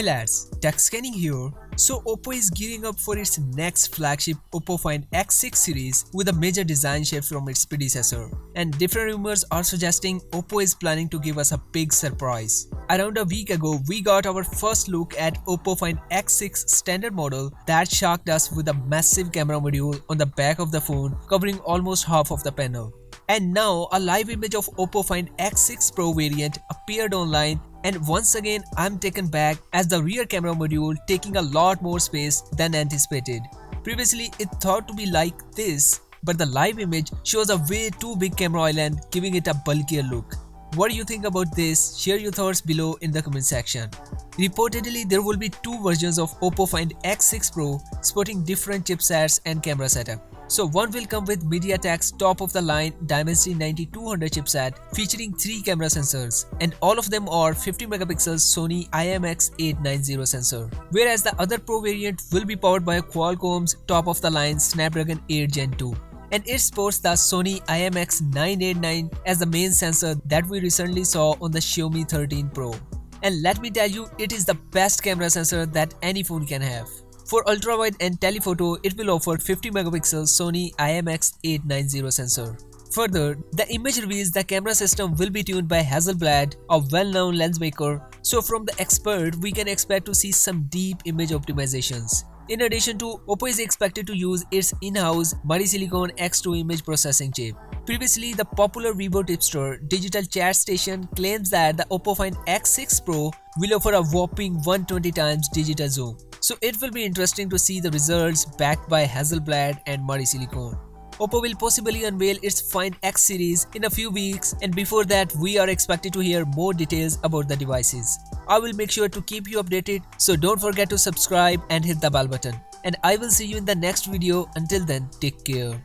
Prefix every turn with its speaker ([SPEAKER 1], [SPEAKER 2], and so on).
[SPEAKER 1] Hey lads, TechScanning here. So Oppo is gearing up for its next flagship Oppo Find X6 series with a major design shift from its predecessor. And different rumors are suggesting Oppo is planning to give us a big surprise. Around a week ago, we got our first look at Oppo Find X6 standard model that shocked us with a massive camera module on the back of the phone covering almost half of the panel. And now a live image of Oppo Find X6 Pro variant appeared online, and once again I'm taken back as the rear camera module taking a lot more space than anticipated. Previously it thought to be like this, but the live image shows a way too big camera island, giving it a bulkier look. What do you think about this? Share your thoughts below in the comment section. Reportedly, there will be two versions of Oppo Find X6 Pro sporting different chipsets and camera setup. So one will come with MediaTek's top-of-the-line Dimensity 9200 chipset featuring 3 camera sensors, and all of them are 50MP Sony IMX890 sensor, whereas the other Pro variant will be powered by Qualcomm's top-of-the-line Snapdragon 8 Gen 2. And it sports the Sony IMX989 as the main sensor that we recently saw on the Xiaomi 13 Pro. And let me tell you, it is the best camera sensor that any phone can have. For ultrawide and telephoto, it will offer 50MP Sony IMX890 sensor. Further, the image reveals the camera system will be tuned by Hasselblad, a well-known lens maker, so from the expert we can expect to see some deep image optimizations. In addition to, Oppo is expected to use its in-house Silicon X2 image processing chip. Previously, the popular Vivo tipster Digital Chat Station claims that the Oppo Find X6 Pro will offer a whopping 120x digital zoom. So it will be interesting to see the results backed by Hasselblad and Silicon. Oppo will possibly unveil its Find X series in a few weeks, and before that we are expected to hear more details about the devices. I will make sure to keep you updated, so don't forget to subscribe and hit the bell button. And I will see you in the next video. Until then, take care.